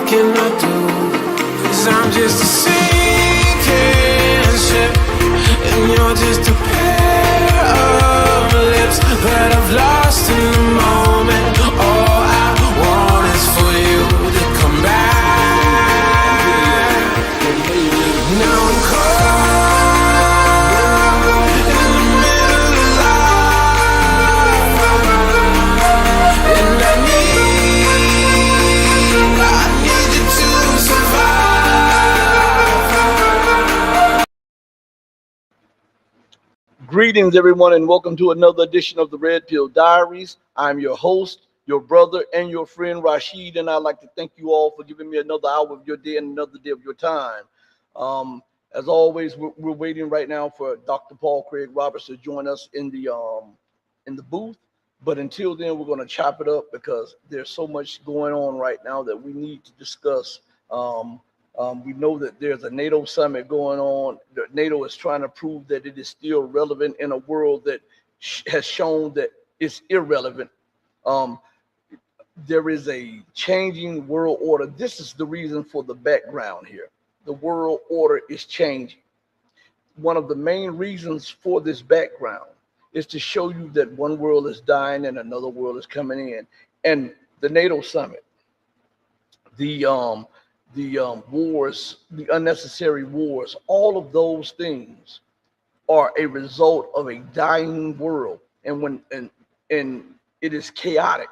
can I do? 'Cause I'm just a sinking ship, and you're just a pair of lips that I've lost in the moment. All I want is for you to come back. Now I'm caught in the middle of life, and I need you to survive. Greetings, everyone, and welcome to another edition of the Red Pill Diaries. I'm your host, your brother, and your friend Rashid, and I'd like to thank you all for giving me another hour of your day and another day of your time. As always, we're waiting right now for Dr. Paul Craig Roberts to join us in the booth. But until then, we're going to chop it up because there's so much going on right now that we need to discuss. We know that there's a NATO summit going on. NATO is trying to prove that it is still relevant in a world that has shown that it's irrelevant. Um, there is a changing world order. This is the reason for the background here. The world order is changing. One of the main reasons for this background is to show you that one world is dying and another world is coming in. And the NATO summit, the wars, the unnecessary wars, all of those things are a result of a dying world. And it is chaotic.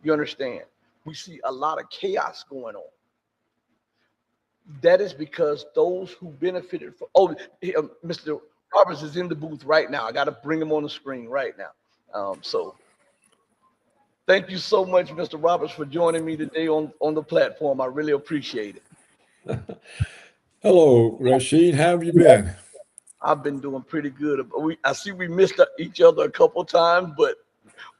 You understand? We see a lot of chaos going on. That is because those who benefited from Mr. Roberts is in the booth right now. I got to bring him on the screen right now. So thank you so much, Mr. Roberts, for joining me today on the platform. I really appreciate it. Hello, Rashid. How have you been? I've been doing pretty good. I see we missed each other a couple times, but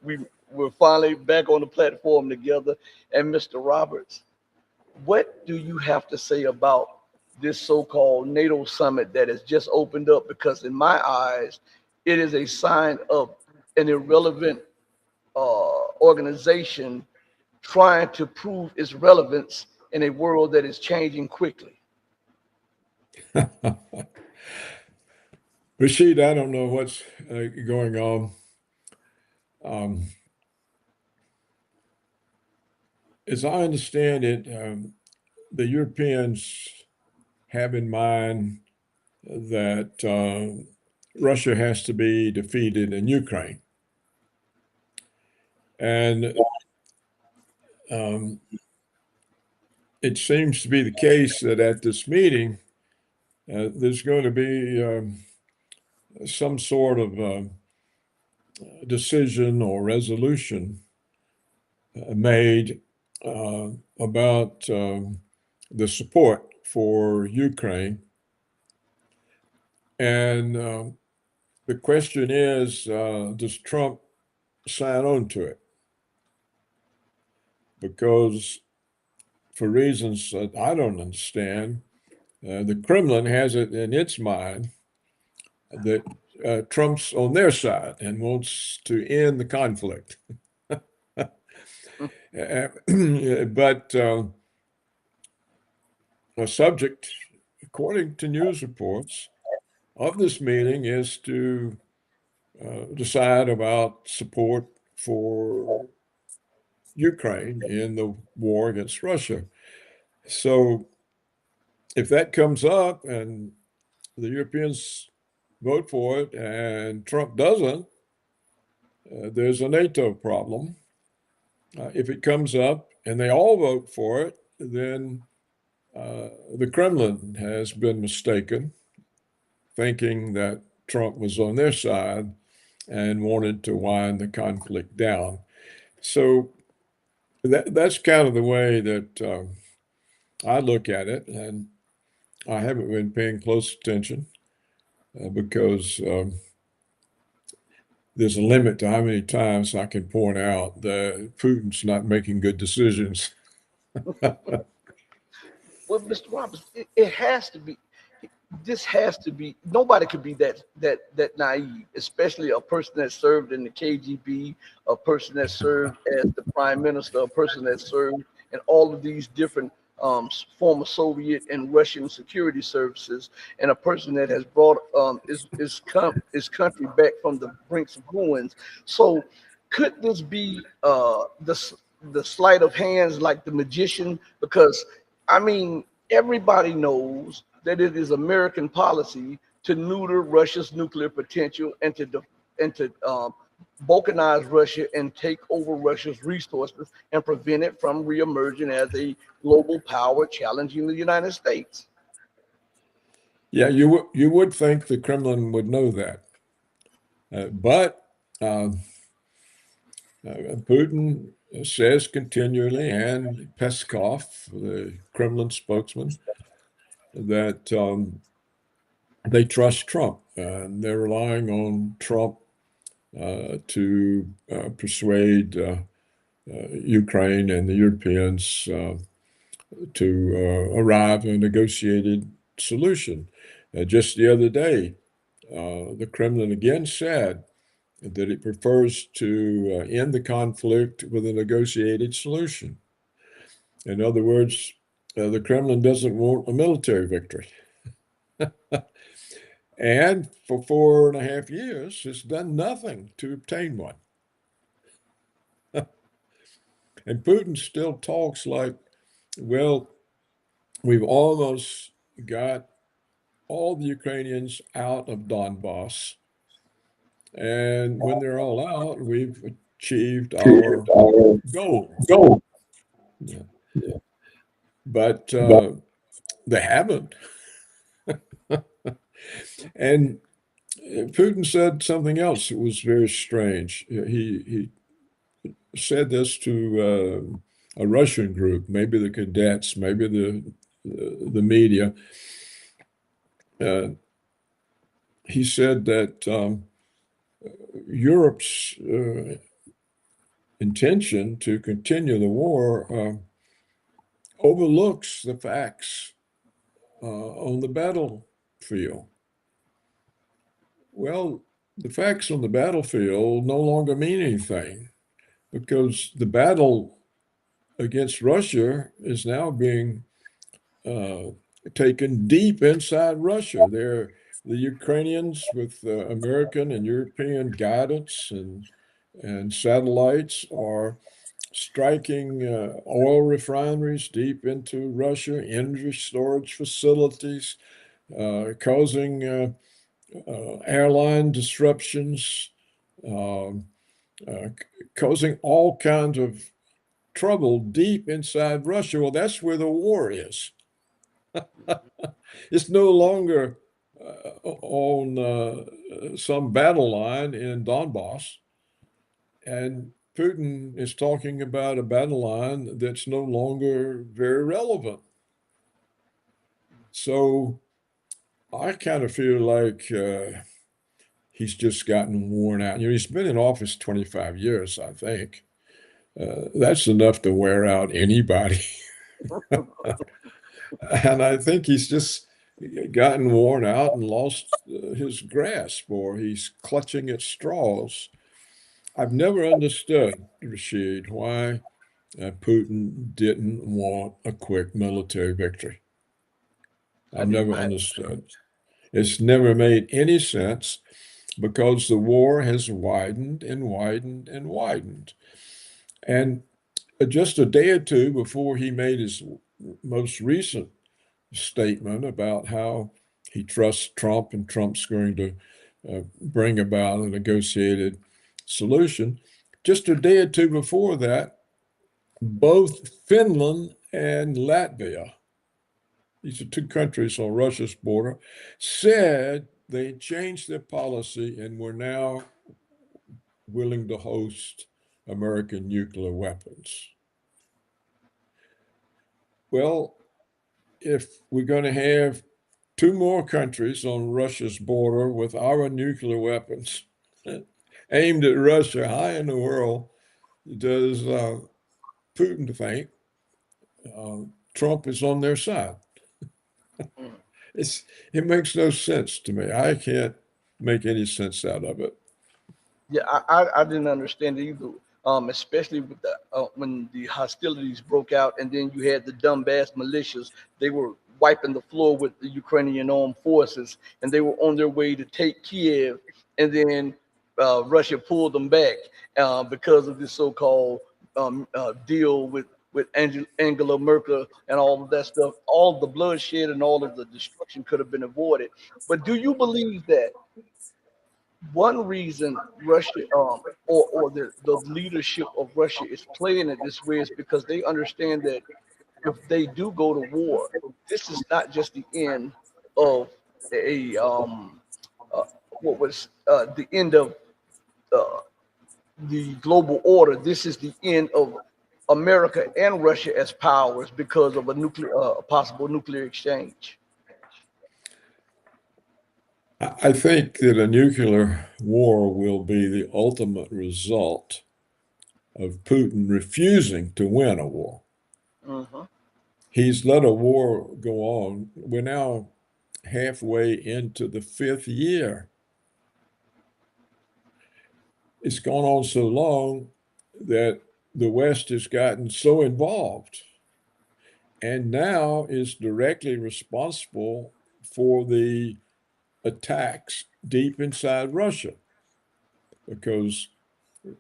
we're finally back on the platform together. And Mr. Roberts, what do you have to say about this so-called NATO summit that has just opened up? Because in my eyes, it is a sign of an irrelevant organization trying to prove its relevance in a world that is changing quickly. Rashid, I don't know what's going on. As I understand it, the Europeans have in mind that Russia has to be defeated in Ukraine. And it seems to be the case that at this meeting, there's going to be some sort of decision or resolution made about the support for Ukraine. And the question is, does Trump sign on to it? Because for reasons that I don't understand, the Kremlin has it in its mind that Trump's on their side and wants to end the conflict. But a subject, according to news reports, of this meeting is to decide about support for Ukraine in the war against Russia. So if that comes up and the Europeans vote for it and Trump doesn't, there's a NATO problem. If it comes up and they all vote for it, then the Kremlin has been mistaken, thinking that Trump was on their side and wanted to wind the conflict down. So that's kind of the way that I look at it, and I haven't been paying close attention because there's a limit to how many times I can point out that Putin's not making good decisions. Well, Mr. Roberts, it has to be. This has to be. Nobody could be that naive, especially a person that served in the KGB, a person that served as the prime minister, a person that served and all of these different former Soviet and Russian security services, and a person that has brought his country back from the brinks of ruins. So, could this be the sleight of hands, like the magician? Because I mean, everybody knows that it is American policy to neuter Russia's nuclear potential and to balkanize Russia and take over Russia's resources and prevent it from reemerging as a global power challenging the United States. Yeah, you would think the Kremlin would know that, but uh, Putin says continually, and Peskov, the Kremlin spokesman, that they trust Trump, and they're relying on Trump to persuade Ukraine and the Europeans to arrive at a negotiated solution. Just the other day, the Kremlin again said that it prefers to end the conflict with a negotiated solution. In other words, the Kremlin doesn't want a military victory. And for 4.5 years, it's done nothing to obtain one. And Putin still talks like, well, we've almost got all the Ukrainians out of Donbass. And when they're all out, we've achieved our goal. Go. Yeah. But they haven't. And Putin said something else that was very strange. He said this to a Russian group, maybe the cadets, maybe the media. Uh, he said that Europe's intention to continue the war overlooks the facts on the battlefield. Well, the facts on the battlefield no longer mean anything because the battle against Russia is now being uh, taken deep inside Russia. The Ukrainians, with American and European guidance and satellites, are striking oil refineries deep into Russia, energy storage facilities, causing airline disruptions, um, causing all kinds of trouble deep inside Russia. Well, that's where the war is. It's no longer on some battle line in Donbass. And Putin is talking about a battle line that's no longer very relevant. So I kind of feel like he's just gotten worn out. He's been in office 25 years, I think. That's enough to wear out anybody. And I think he's just gotten worn out and lost his grasp, or he's clutching at straws. I've never understood, Rashid, why Putin didn't want a quick military victory. I I've didn't. never understood. It's never made any sense because the war has widened and widened and widened. And just a day or two before he made his most recent statement about how he trusts Trump and Trump's going to bring about a negotiated solution, just a day or two before that, both Finland and Latvia, these are two countries on Russia's border, said they changed their policy and were now willing to host American nuclear weapons. Well, if we're going to have two more countries on Russia's border with our nuclear weapons aimed at Russia, how in the world does Putin think Trump is on their side? It makes no sense to me. I can't make any sense out of it. Yeah, I didn't understand it either. especially with the when the hostilities broke out, and then you had the Donbass militias. They were wiping the floor with the Ukrainian armed forces, and they were on their way to take Kiev, and then Russia pulled them back because of this so-called deal with Angela Merkel and all of that stuff. All the bloodshed and all of the destruction could have been avoided. But do you believe that one reason Russia or the leadership of Russia is playing it this way is because they understand that if they do go to war, this is not just the end of a uh, what was the end of uh, the global order. This is the end of America and Russia as powers because of a nuclear possible nuclear exchange. I think that a nuclear war will be the ultimate result of Putin refusing to win a war. Mm-hmm. He's let a war go on. We're now halfway into the fifth year. It's gone on so long that the West has gotten so involved and now is directly responsible for the attacks deep inside Russia because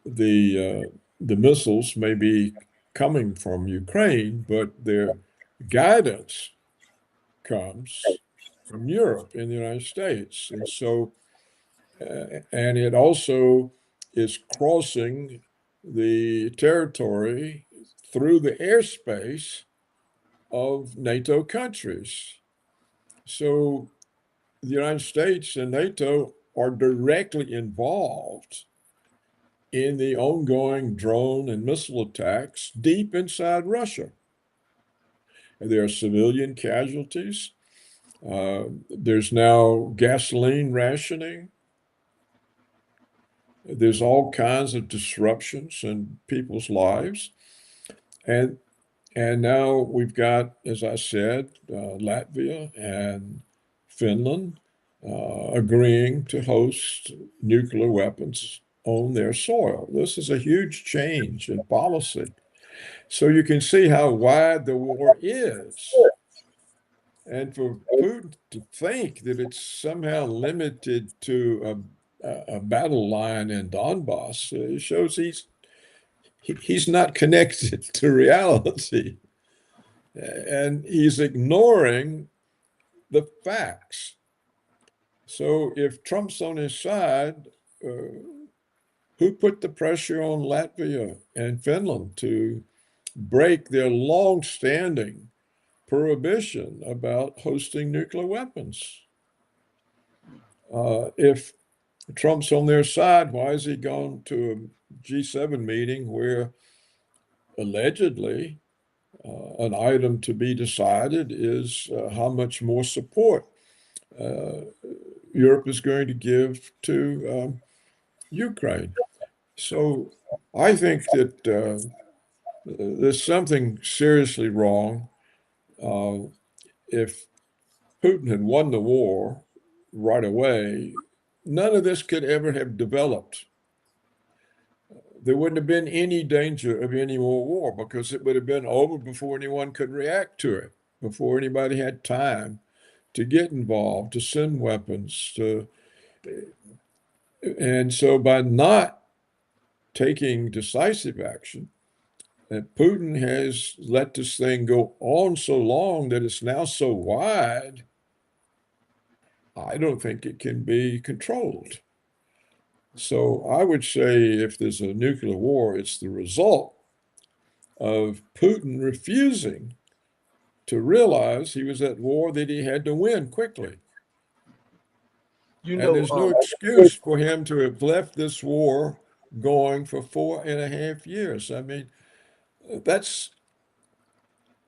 the missiles may be coming from Ukraine, but their guidance comes from Europe and the United States. And so, and it also is crossing the territory through the airspace of NATO countries. So the United States and NATO are directly involved in the ongoing drone and missile attacks deep inside Russia. And there are civilian casualties. There's now gasoline rationing. There's all kinds of disruptions in people's lives. And and now we've got, as I said, Latvia and Finland agreeing to host nuclear weapons on their soil. This is a huge change in policy. So you can see how wide the war is. And for Putin to think that it's somehow limited to a battle line in Donbass shows he's not connected to reality. And he's ignoring the facts. So if Trump's on his side, who put the pressure on Latvia and Finland to break their long-standing prohibition about hosting nuclear weapons? If Trump's on their side, why has he gone to a G7 meeting where allegedly an item to be decided is how much more support Europe is going to give to Ukraine? So I think that there's something seriously wrong. If Putin had won the war right away, none of this could ever have developed. There wouldn't have been any danger of any more war because it would have been over before anyone could react to it, before anybody had time to get involved, to send weapons, and so by not taking decisive action, Putin has let this thing go on so long that it's now so wide, I don't think it can be controlled. So I would say if there's a nuclear war, it's the result of Putin refusing to realize he was at war that he had to win quickly. You And know, there's no excuse for him to have left this war going for 4.5 years. I mean, that's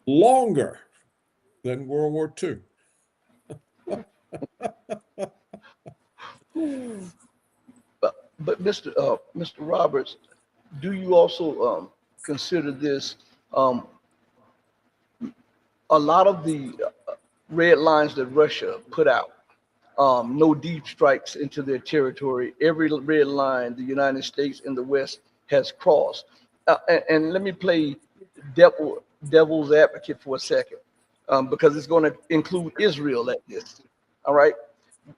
longer than World War II. but Mr. Roberts, do you also consider this a lot of the red lines that Russia put out? No deep strikes into their territory. Every red line the United States and the West has crossed. And let me play devil's advocate for a second, because it's going to include Israel at this. All right.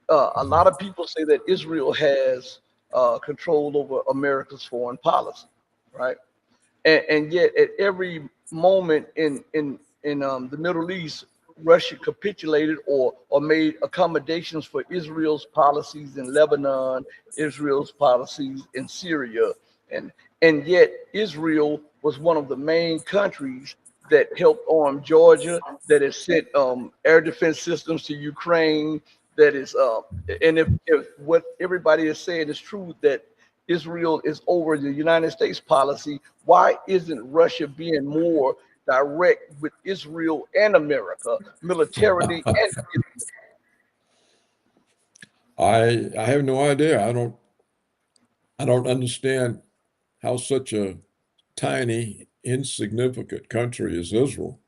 A lot of people say that Israel has control over America's foreign policy, right? And yet at every moment in the Middle East, Russia capitulated or made accommodations for Israel's policies in Lebanon, Israel's policies in Syria, and and yet Israel was one of the main countries that helped arm Georgia, that has sent air defense systems to Ukraine. That is, and if what everybody is saying is true, that Israel is over the United States policy, why isn't Russia being more direct with Israel and America militarily? And I have no idea. I don't understand how such a tiny, insignificant country as Israel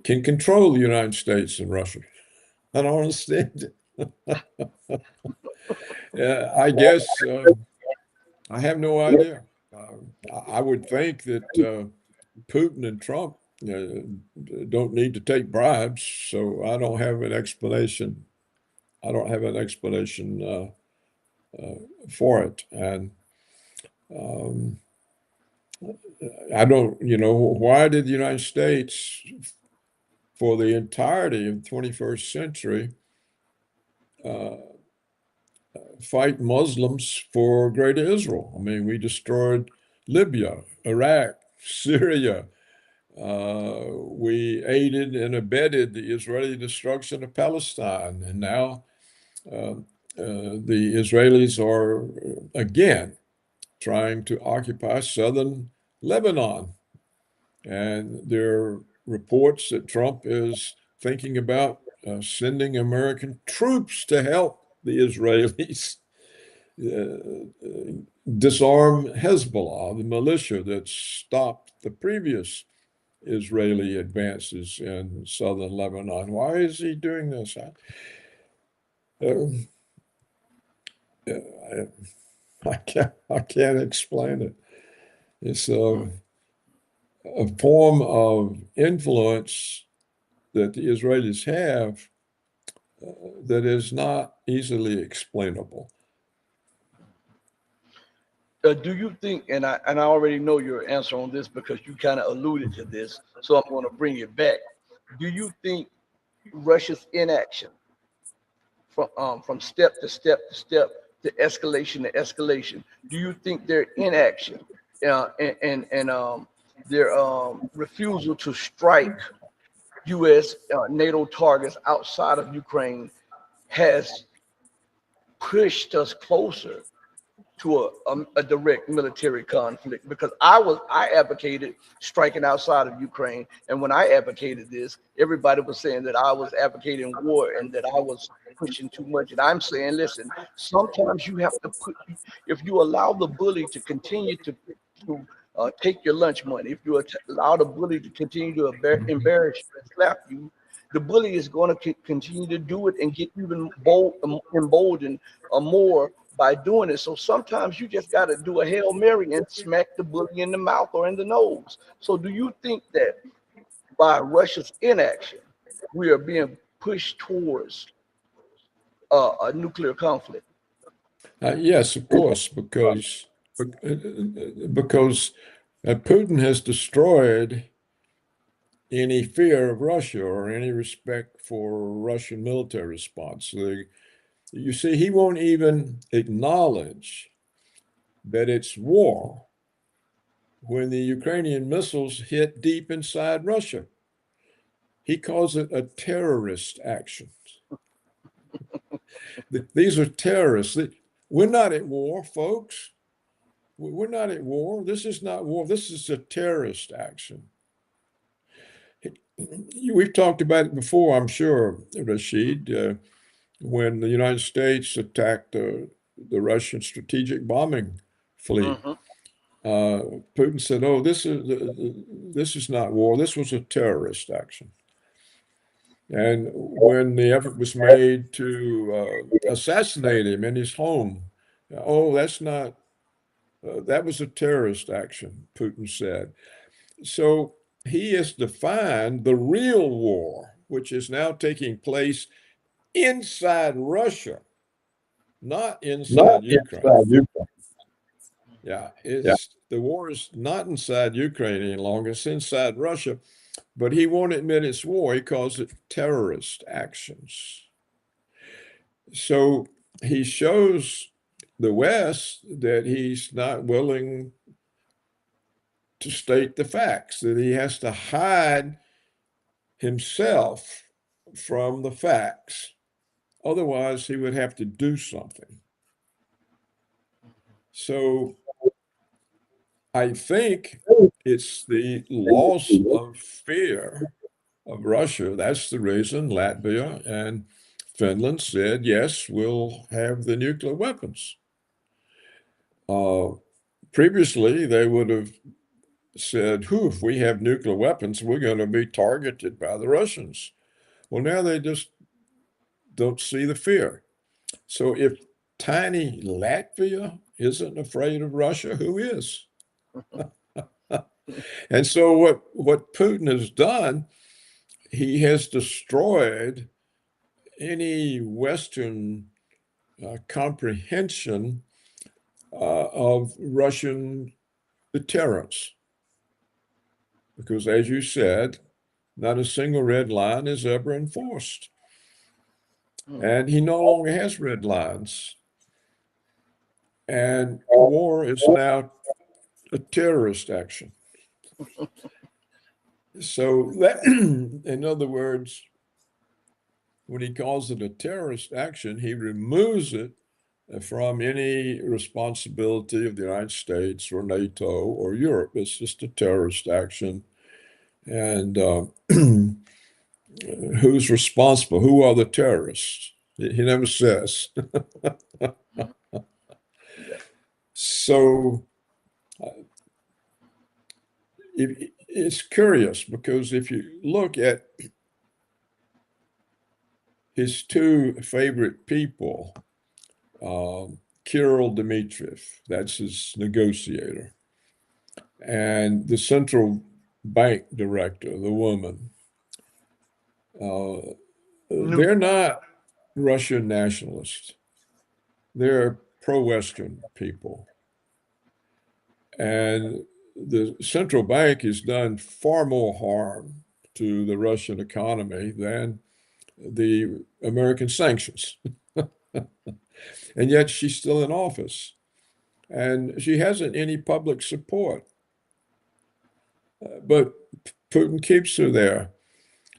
can control the United States and Russia. I don't understand it. I guess I have no idea. I would think that Putin and Trump don't need to take bribes, so I don't have an explanation. I don't have an explanation for it, and um, I don't. Why did the United States, for the entirety of the 21st century, uh, fight Muslims for Greater Israel? I mean, we destroyed Libya, Iraq, Syria. We aided and abetted the Israeli destruction of Palestine, and now the Israelis are again trying to occupy southern Lebanon. And there are reports that Trump is thinking about sending American troops to help the Israelis disarm Hezbollah, the militia that stopped the previous Israeli advances in southern Lebanon. Why is he doing this? I can't explain it. It's a form of influence that the Israelis have that is not easily explainable. do you think? And I already know your answer on this because you kind of alluded to this, so I'm going to bring it back. Do you think Russia's inaction from step to step to step to escalation? Do you think their inaction and their refusal to strike U.S. NATO targets outside of Ukraine has pushed us closer to a direct military conflict? Because I advocated striking outside of Ukraine, and when I advocated this, everybody was saying that I was advocating war and that I was pushing too much. And I'm saying, listen, sometimes you have to put, if you allow the bully to continue to take your lunch money, if you allow the bully to continue to embarrass you and slap you, the bully is going to continue to do it and get even emboldened more by doing it. So sometimes you just got to do a Hail Mary and smack the bully in the mouth or in the nose. So do you think that by Russia's inaction, we are being pushed towards a nuclear conflict? Yes, of course, because Putin has destroyed any fear of Russia or any respect for Russian military response. You see, he won't even acknowledge that it's war when the Ukrainian missiles hit deep inside Russia. He calls it a terrorist action. These are terrorists. We're not at war, folks. We're not at war. This is not war. This is a terrorist action. We've talked about it before, I'm sure, Rashid, when the United States attacked the Russian strategic bombing fleet. Mm-hmm. Putin said, "Oh, this is not war. This was a terrorist action." And when the effort was made to assassinate him in his home, oh, that's not That was a terrorist action, Putin said. So he has defined the real war, which is now taking place inside Russia, not inside Not Ukraine. inside Ukraine. Yeah, Yeah. the war is not inside Ukraine any longer, it's inside Russia, but he won't admit it's war. He calls it terrorist actions. So he shows the West that he's not willing to state the facts, that he has to hide himself from the facts. Otherwise, he would have to do something. So I think it's the loss of fear of Russia. That's the reason Latvia and Finland said, yes, we'll have the nuclear weapons. Previously, they would have said, if we have nuclear weapons, we're going to be targeted by the Russians. Well, now they just don't see the fear. So if tiny Latvia isn't afraid of Russia, who is? And so what Putin has done, he has destroyed any Western comprehension of Russian deterrence. Because as you said, not a single red line is ever enforced. And he no longer has red lines. And war is now a terrorist action. So that, in other words, when he calls it a terrorist action, he removes it from any responsibility of the United States or NATO or Europe. It's just a terrorist action. And who's responsible? Who are the terrorists? He never says. So it's curious because if you look at his two favorite people, Kirill Dmitriev, that's his negotiator, and the central bank director, the woman, they're not Russian nationalists. They're pro-Western people. And the central bank has done far more harm to the Russian economy than the American sanctions. And yet she's still in office. And she hasn't any public support. But Putin keeps her there.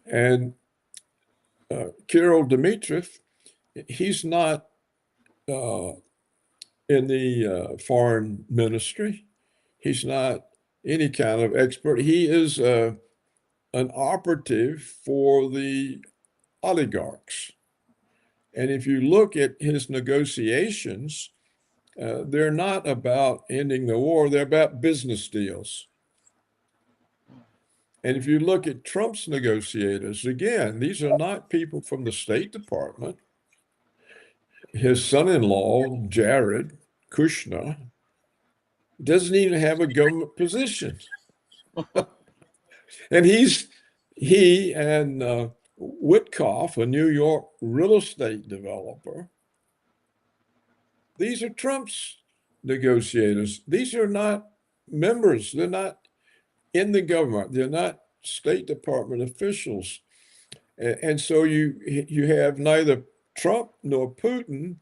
And Kirill Dmitriev, he's not in the foreign ministry. He's not any kind of expert. He is an operative for the oligarchs. And if you look at his negotiations, they're not about ending the war, they're about business deals. And if you look at Trump's negotiators, again, these are not people from the State Department. His son-in-law, Jared Kushner, doesn't even have a government position. And he and Witkoff, a New York real estate developer, these are Trump's negotiators. These are not members. They're not in the government. They're not State Department officials. And so you have neither Trump nor Putin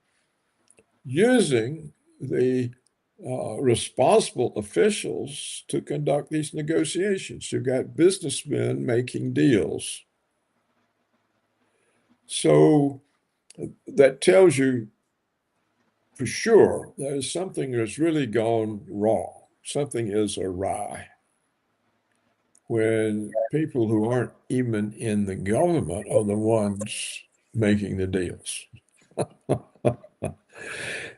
using the responsible officials to conduct these negotiations. You've got businessmen making deals. So that tells you for sure there's something that's really gone wrong. Something is awry when people who aren't even in the government are the ones making the deals.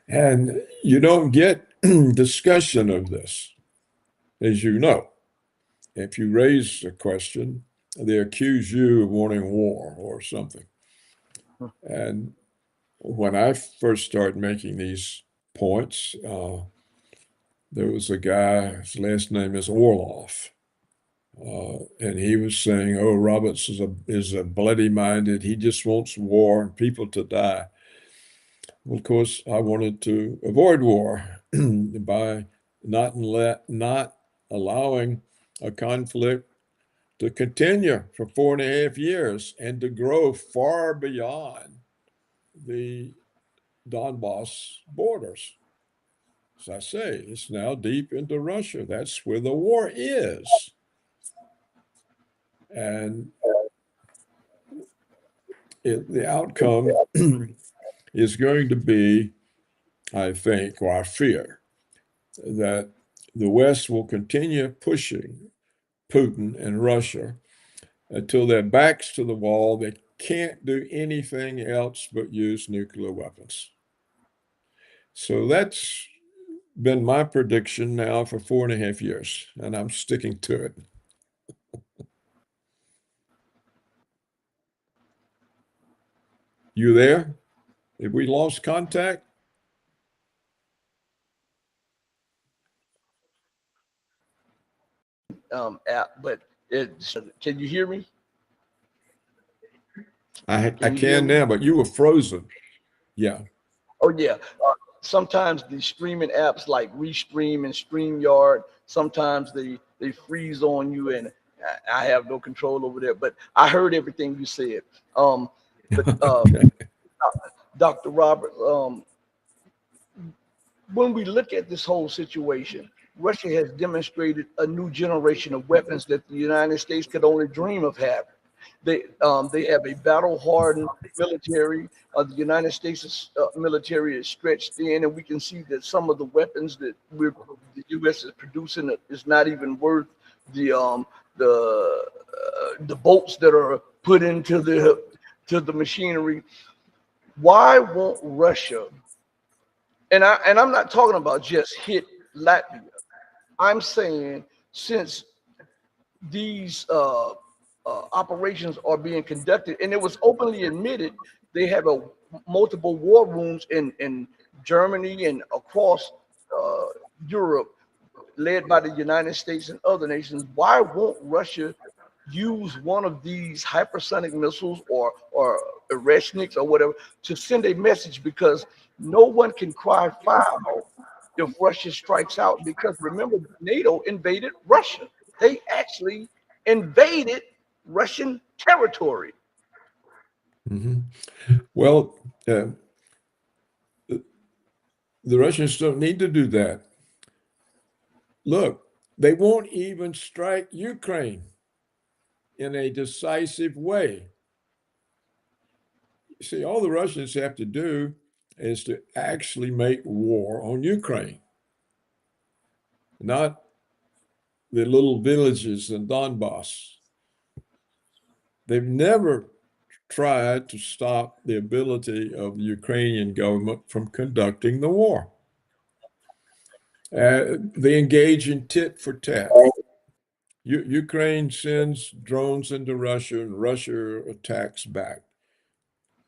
And you don't get discussion of this, as you know. If you raise a question, they accuse you of wanting war or something. And when I first started making these points, there was a guy, his last name is Orloff, and he was saying, "Oh, Roberts is a bloody-minded. He just wants war and people to die." Well, of course, I wanted to avoid war by not allowing a conflict to continue for 4.5 years and to grow far beyond the Donbass borders. As I say, it's now deep into Russia. That's where the war is. And the outcome is going to be, I think, or I fear, that the West will continue pushing Putin and Russia until their backs to the wall. They can't do anything else but use nuclear weapons. So that's been my prediction now for 4.5 years, and I'm sticking to it. You there? Have we lost contact? App, but can you hear me? I Can you hear can me? now, but you were frozen. Yeah. Oh yeah. Sometimes the streaming apps like Restream and StreamYard, sometimes they freeze on you, and I have no control over that. But I heard everything you said. But Okay. Dr. Robert, when we look at this whole situation, Russia has demonstrated a new generation of weapons that the United States could only dream of having. They have a battle hardened military. The United States military is stretched thin, and we can see that some of the weapons that the U.S. is producing is not even worth the bolts that are put into the machinery. Why won't Russia? And I'm not talking about just hit Latvia. I'm saying since these operations are being conducted, and it was openly admitted they have multiple war rooms in Germany and across uh, Europe, led by the United States and other nations. Why won't Russia use one of these hypersonic missiles or Ereshniks or whatever to send a message? Because no one can cry foul if Russia strikes out. Because remember, NATO invaded Russia. They actually invaded Russian territory. Mhm. Well, the Russians don't need to do that. Look, they won't even strike Ukraine in a decisive way. See, all the Russians have to do is to actually make war on Ukraine, not the little villages in Donbass. They've never tried to stop the ability of the Ukrainian government from conducting the war. They engage in tit for tat. Ukraine sends drones into Russia and Russia attacks back.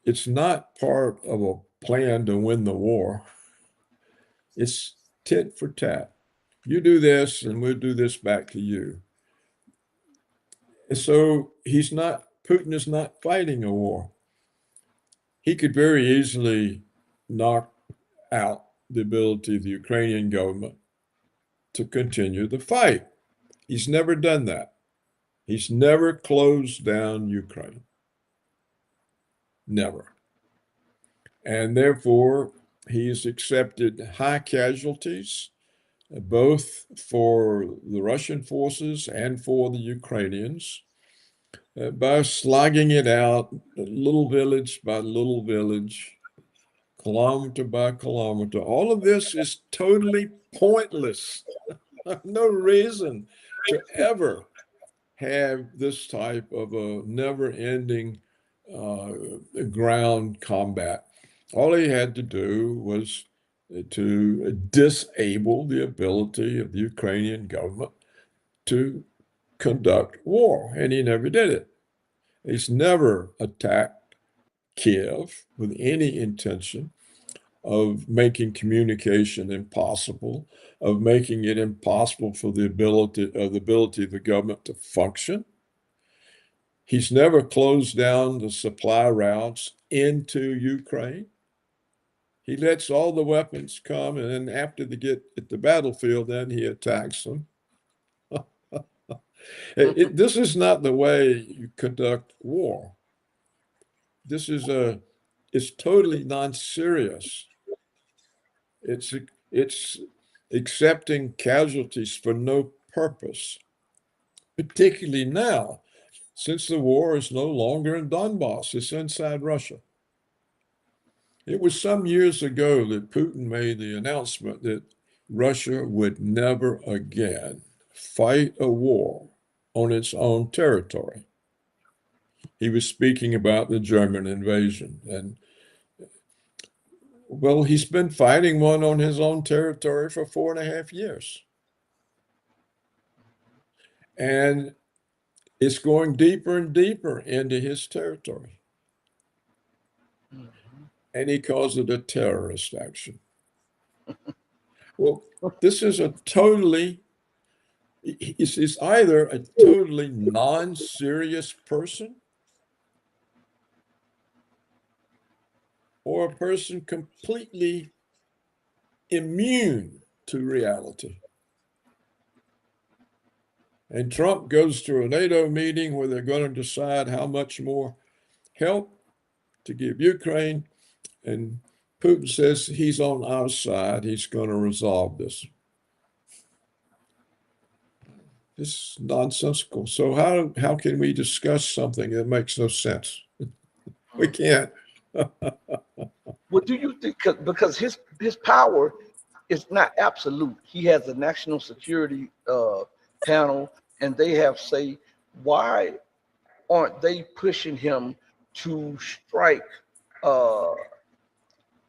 It's not part of a plan to win the war. It's tit for tat. You do this and we'll do this back to you. And so Putin is not fighting a war. He could very easily knock out the ability of the Ukrainian government to continue the fight. He's never done that. He's never closed down Ukraine. Never. And therefore, he's accepted high casualties, both for the Russian forces and for the Ukrainians, by slogging it out little village by little village, kilometer by kilometer. All of this is totally pointless. No reason to ever have this type of a never-ending uh, ground combat. All he had to do was to disable the ability of the Ukrainian government to conduct war, and he never did it. He's never attacked Kiev with any intention of making communication impossible, of making it impossible for the ability of the government to function. He's never closed down the supply routes into Ukraine. He lets all the weapons come, and then after they get at the battlefield, then he attacks them. This is not the way you conduct war. It's totally non-serious. It's accepting casualties for no purpose, particularly now, since the war is no longer in Donbass, it's inside Russia. It was some years ago that Putin made the announcement that Russia would never again fight a war on its own territory. He was speaking about the German invasion. And, well, he's been fighting one on his own territory for 4.5 years. And it's going deeper and deeper into his territory. And he calls it a terrorist action. Well, this is it's either a totally non-serious person or a person completely immune to reality. And Trump goes to a NATO meeting where they're going to decide how much more help to give Ukraine. And Putin says he's on our side. He's going to resolve this. This is nonsensical. So how can we discuss something that makes no sense? We can't. What do you think? Because his power is not absolute. He has a national security panel, and they have say, why aren't they pushing him to strike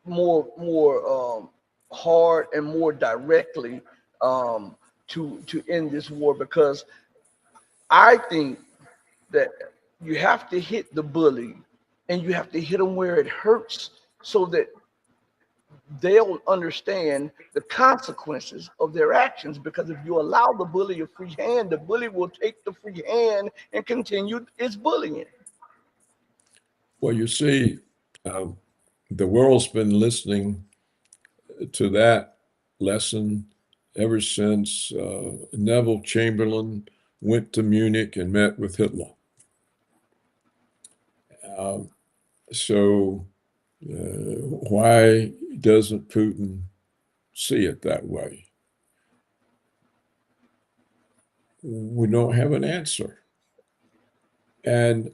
more hard and more directly to end this war? Because I think that you have to hit the bully, and you have to hit them where it hurts, so that they'll understand the consequences of their actions. Because if you allow the bully a free hand, the bully will take the free hand and continue its bullying. Well, you see, the world's been listening to that lesson ever since Neville Chamberlain went to Munich and met with Hitler. So why doesn't Putin see it that way? We don't have an answer. And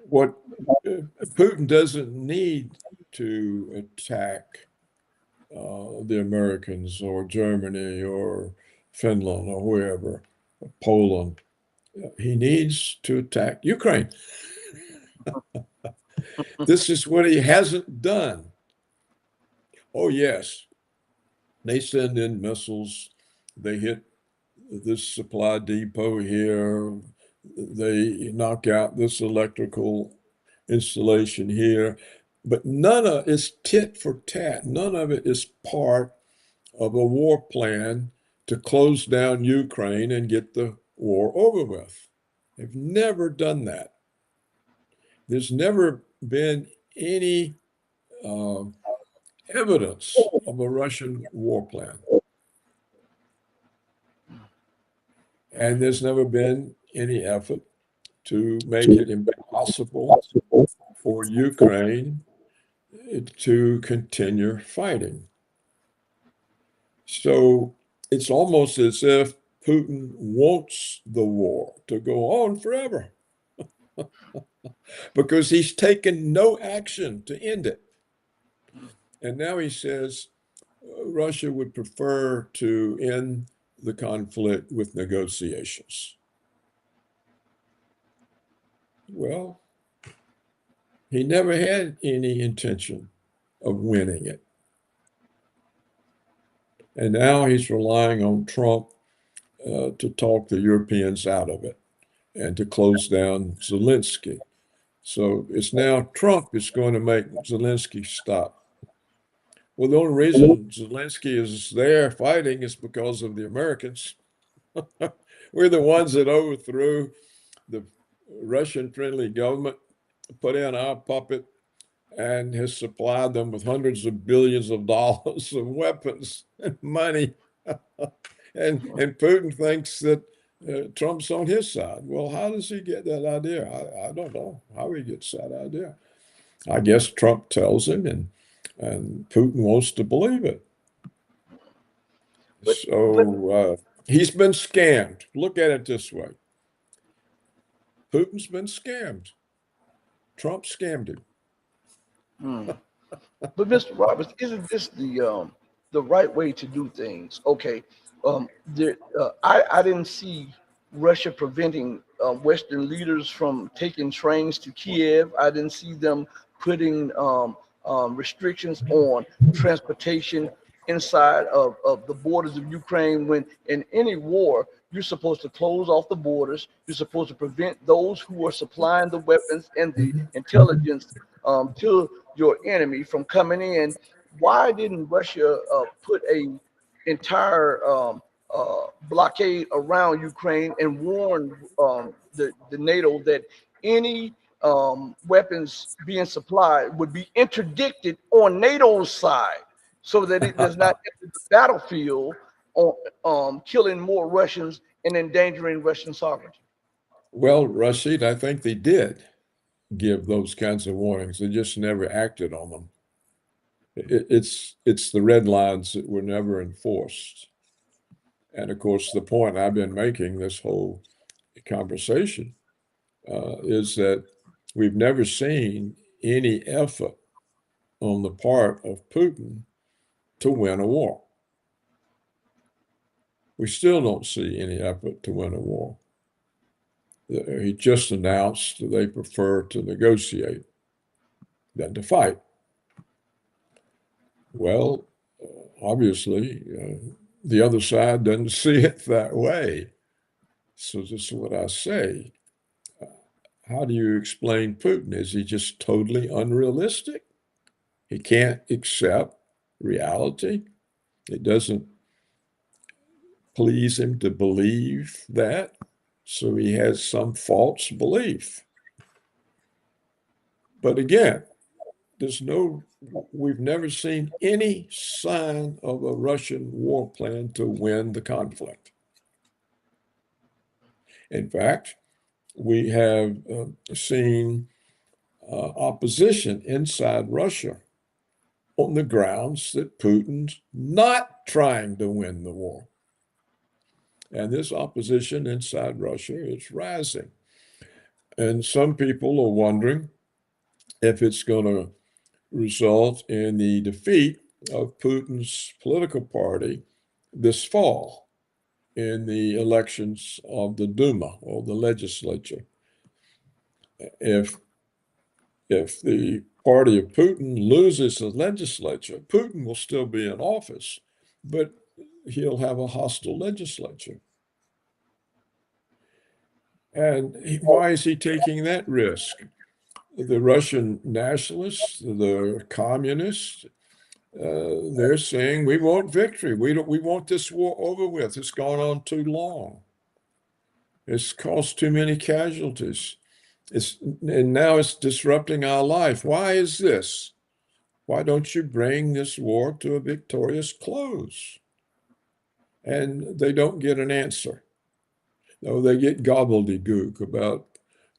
what Putin doesn't need to attack the Americans or Germany or Finland or wherever, Poland. He needs to attack Ukraine. This is what he hasn't done. Oh, yes, they send in missiles. They hit this supply depot here. They knock out this electrical installation here. But none of it is tit for tat. None of it is part of a war plan to close down Ukraine and get the war over with. They've never done that. There's never been any evidence of a Russian war plan. And there's never been any effort to make it impossible for Ukraine to continue fighting. So it's almost as if Putin wants the war to go on forever because he's taken no action to end it. And now he says Russia would prefer to end the conflict with negotiations. Well, he never had any intention of winning it. And now he's relying on Trump to talk the Europeans out of it and to close down Zelensky. So it's now Trump is going to make Zelensky stop. Well, the only reason Zelensky is there fighting is because of the Americans. We're the ones that overthrew the Russian-friendly government, put in our puppet, and has supplied them with hundreds of billions of dollars of weapons and money. And Putin thinks that Trump's on his side. Well, how does he get that idea? I don't know how he gets that idea. I guess Trump tells him, and Putin wants to believe it. But but So he's been scammed. Look at it this way. Putin's been scammed. Trump scammed him. But Mr. Roberts, isn't this the right way to do things? Okay, I didn't see Russia preventing Western leaders from taking trains to Kiev. I didn't see them putting restrictions on transportation inside of the borders of Ukraine. When in any war, you're supposed to close off the borders. You're supposed to prevent those who are supplying the weapons and the intelligence to your enemy from coming in. Why didn't Russia put a entire blockade around Ukraine and warn the NATO that any weapons being supplied would be interdicted on NATO's side so that it does not enter the battlefield on killing more Russians and endangering Russian sovereignty? Well, Rashid, I think they did give those kinds of warnings. They just never acted on them. It's the red lines that were never enforced. And of course, the point I've been making this whole conversation is that we've never seen any effort on the part of Putin to win a war. We still don't see any effort to win a war. He just announced that they prefer to negotiate than to fight. Well, obviously, the other side doesn't see it that way. So this is what I say. How do you explain Putin? Is he just totally unrealistic? He can't accept reality. It doesn't please him to believe that. So he has some false belief. But again, we've never seen any sign of a Russian war plan to win the conflict. In fact, we have seen opposition inside Russia on the grounds that Putin's not trying to win the war. And this opposition inside Russia is rising. And some people are wondering if it's going to result in the defeat of Putin's political party this fall in the elections of the Duma or the legislature. If the party of Putin loses the legislature, Putin will still be in office, but he'll have a hostile legislature. And why is he taking that risk? The Russian nationalists, the communists, they're saying we want victory. We want this war over with. It's gone on too long. It's caused too many casualties. And now it's disrupting our life. Why is this? Why don't you bring this war to a victorious close? And they don't get an answer. No, they get gobbledygook about,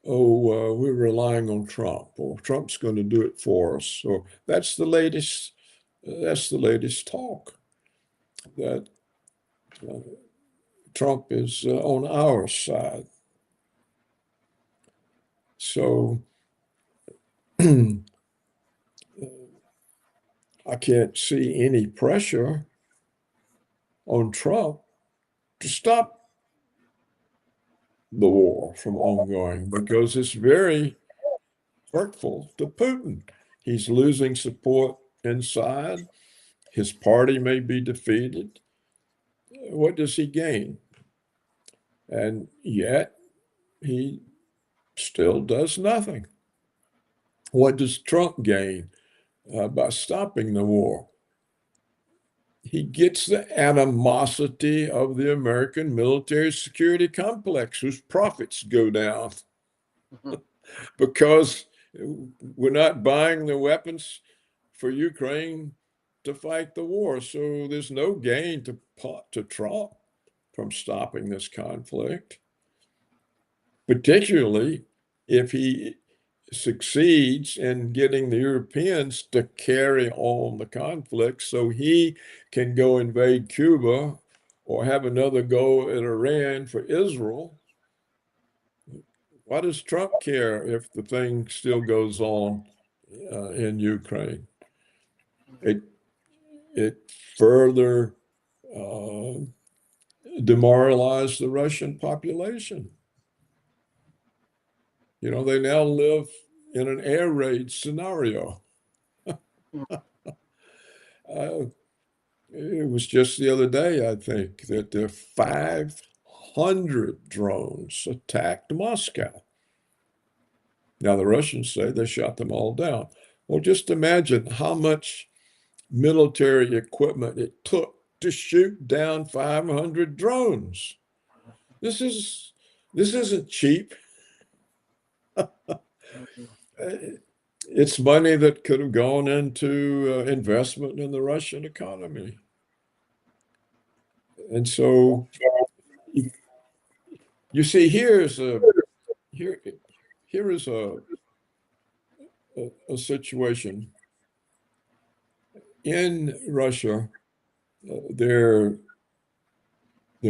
we're relying on Trump, or Trump's going to do it for us. So that's the latest talk, that Trump is on our side. So I can't see any pressure on Trump to stop the war from ongoing, because it's very hurtful to Putin. He's losing support inside. His party may be defeated. What does he gain? And yet he still does nothing. What does Trump gain by stopping the war? He gets the animosity of the American military security complex, whose profits go down because we're not buying the weapons for Ukraine to fight the war. So there's no gain to Trump from stopping this conflict, particularly if he succeeds in getting the Europeans to carry on the conflict so he can go invade Cuba or have another go at Iran for Israel. Why does Trump care if the thing still goes on in Ukraine? It further uh, demoralized the Russian population. You know, they now live in an air raid scenario. Uh, it was just the other day, I think, that the 500 drones attacked Moscow. Now, the Russians say they shot them all down. Well, just imagine how much military equipment it took to shoot down 500 drones. This isn't cheap. It's money that could have gone into investment in the Russian economy. And so you see, here is a situation in Russia. There are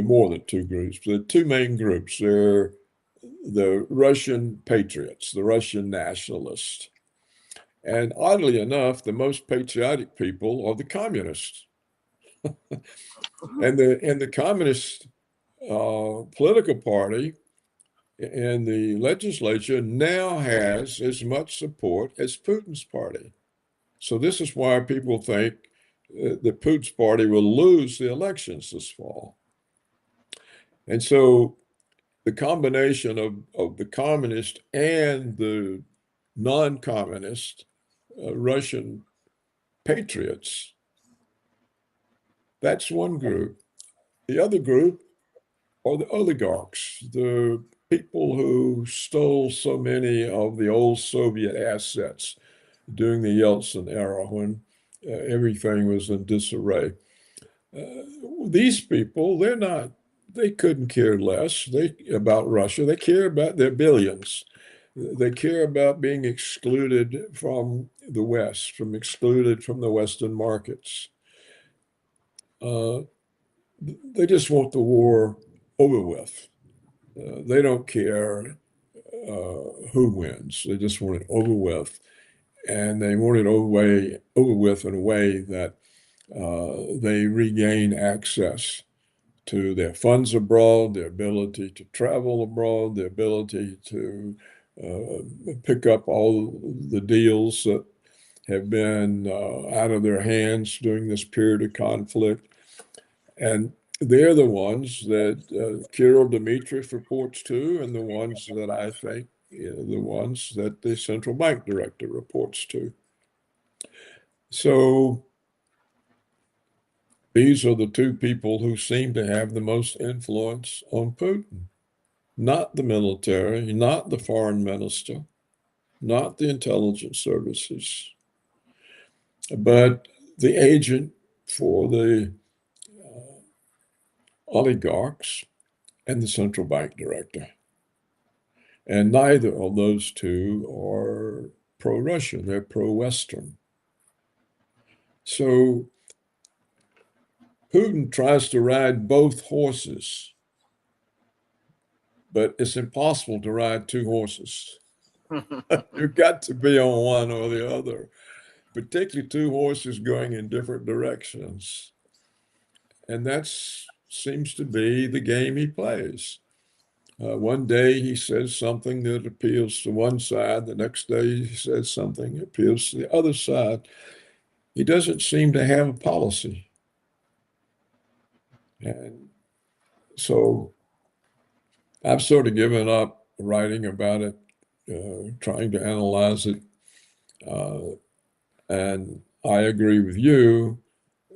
more than two groups. There are two main groups. There are the Russian patriots, the Russian nationalists. And oddly enough, the most patriotic people are the communists. And the communist political party and the legislature now has as much support as Putin's party. So this is why people think that Putin's party will lose the elections this fall. And so the combination of the communist and the non-communist Russian patriots, that's one group. The other group are the oligarchs, the people who stole so many of the old Soviet assets during the Yeltsin era when everything was in disarray. These people, they couldn't care less about Russia. They care about their billions. They care about being excluded from the West, excluded from the Western markets. They just want the war over with. They don't care who wins. They just want it over with. And they want it over with in a way that they regain access to their funds abroad, their ability to travel abroad, their ability to pick up all the deals that have been out of their hands during this period of conflict. And they're the ones that Kirill Dmitriev reports to, and the ones that I think, the ones that the central bank director reports to. So these are the two people who seem to have the most influence on Putin, not the military, not the foreign minister, not the intelligence services, but the agent for the oligarchs and the central bank director. And neither of those two are pro-Russian, they're pro-Western. So Putin tries to ride both horses, but it's impossible to ride two horses. You've got to be on one or the other, particularly two horses going in different directions. And that seems to be the game he plays. One day he says something that appeals to one side. The next day he says something that appeals to the other side. He doesn't seem to have a policy. And so I've sort of given up writing about it, trying to analyze it. And I agree with you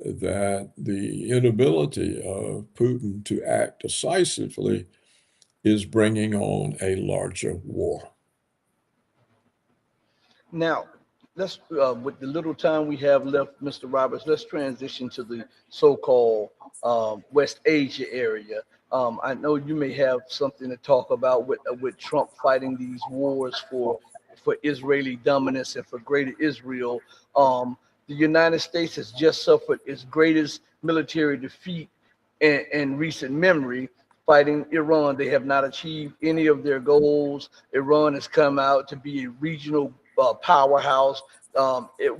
that the inability of Putin to act decisively is bringing on a larger war. Now, let's with the little time we have left, Mr. Roberts, let's transition to the so-called West Asia area. I know you may have something to talk about with Trump fighting these wars for Israeli dominance and for greater Israel. The United States has just suffered its greatest military defeat in recent memory, fighting Iran. They have not achieved any of their goals. Iran has come out to be a regional powerhouse.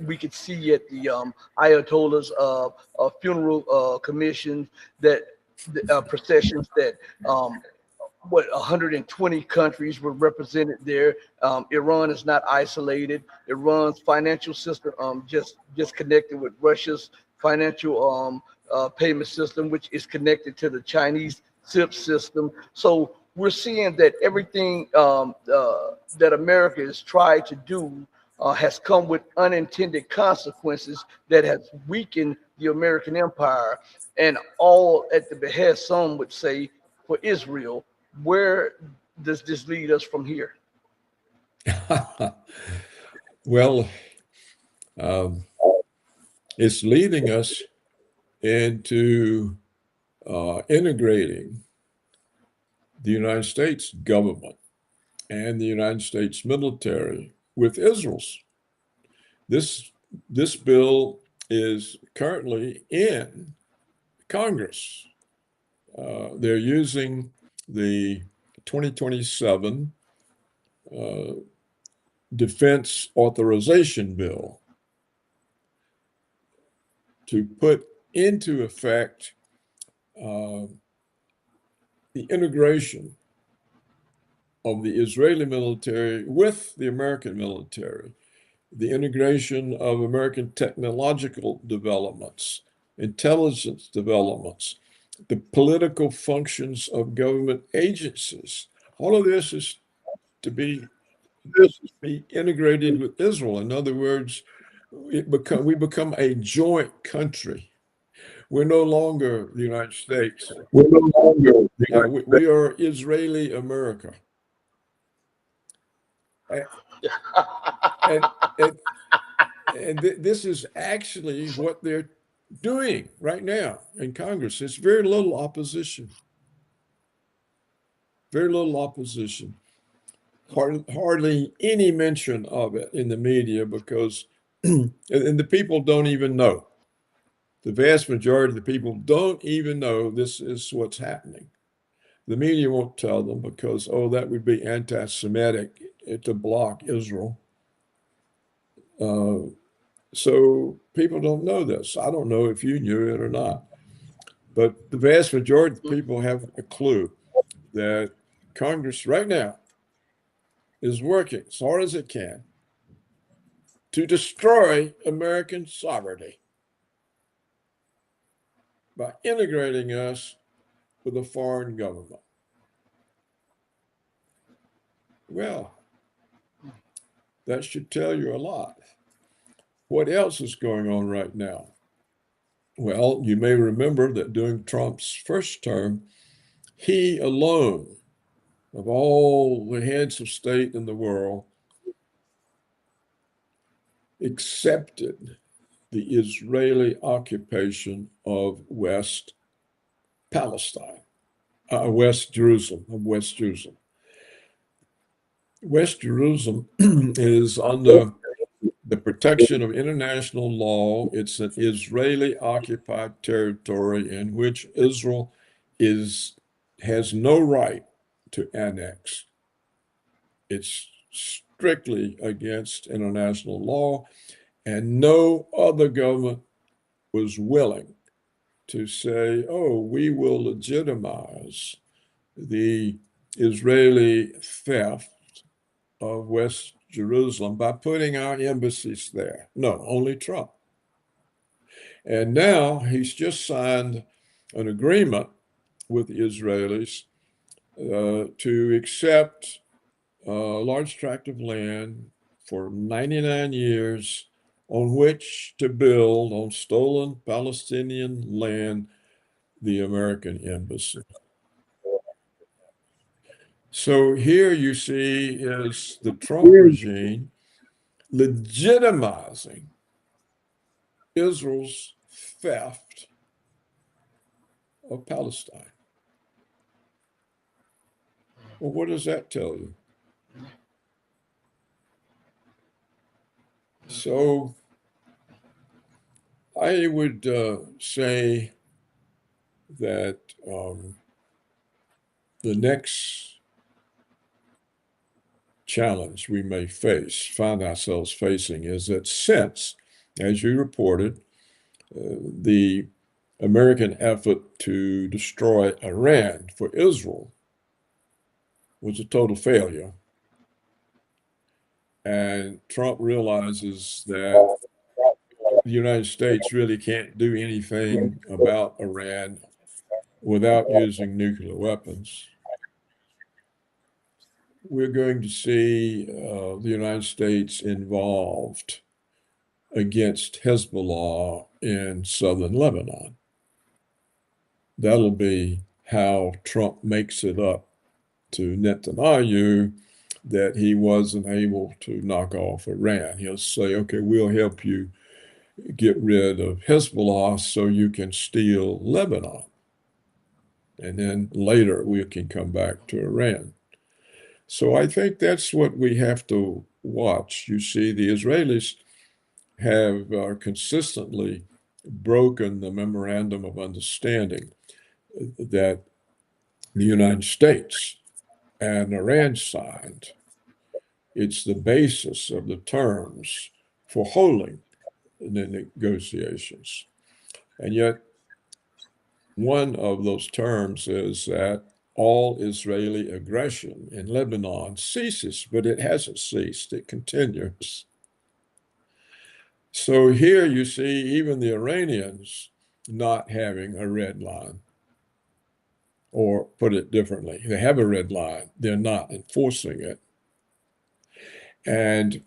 We could see at the Ayatollah's funeral commission that processions that 120 countries were represented there. Iran is not isolated. Iran's financial system just connected with Russia's financial payment system, which is connected to the Chinese SIP system. So we're seeing that everything that America has tried to do has come with unintended consequences that has weakened the American empire, and all at the behest, some would say, for Israel. Where does this lead us from here? Well, um, it's leading us into integrating the United States government and the United States military with Israel's. This bill is currently in Congress. They're using the 2027 Defense Authorization Bill to put into effect the integration of the Israeli military with the American military, the integration of American technological developments, intelligence developments, the political functions of government agencies. All of this is to be integrated with Israel. In other words, we become a joint country. We're no longer the United States. We're no longer We are Israeli America. And, and, and this is actually what they're doing right now in Congress. It's very little opposition. Very little opposition. Hardly any mention of it in the media because, and the people don't even know. The vast majority of the people don't even know this is what's happening. The media won't tell them because, that would be anti-Semitic to block Israel. So people don't know this. I don't know if you knew it or not. But the vast majority of people have a clue that Congress right now is working as hard as it can to destroy American sovereignty by integrating us with a foreign government. Well, that should tell you a lot. What else is going on right now? Well, you may remember that during Trump's first term, he alone, of all the heads of state in the world, accepted the Israeli occupation of West Palestine, West Jerusalem, West Jerusalem. West Jerusalem is under the protection of international law. It's an Israeli occupied territory in which Israel has no right to annex. It's strictly against international law, and no other government was willing to say, we will legitimize the Israeli theft of West Jerusalem by putting our embassies there. No, only Trump. And now he's just signed an agreement with the Israelis to accept a large tract of land for 99 years on which to build on stolen Palestinian land the American embassy. So here you see is the Trump regime legitimizing Israel's theft of Palestine. Well, what does that tell you? So I would say that the next challenge we may find ourselves facing, is that since, as you reported, the American effort to destroy Iran for Israel was a total failure, and Trump realizes that the United States really can't do anything about Iran without using nuclear weapons, we're going to see the United States involved against Hezbollah in southern Lebanon. That'll be how Trump makes it up to Netanyahu that he wasn't able to knock off Iran. He'll say, okay, we'll help you get rid of Hezbollah so you can steal Lebanon. And then later we can come back to Iran. So I think that's what we have to watch. You see, the Israelis have consistently broken the memorandum of understanding that the United States and Iran signed. It's the basis of the terms for holding the negotiations. And yet, one of those terms is that all Israeli aggression in Lebanon ceases, but it hasn't ceased, it continues. So here you see even the Iranians not having a red line. Or put it differently, they have a red line, they're not enforcing it. And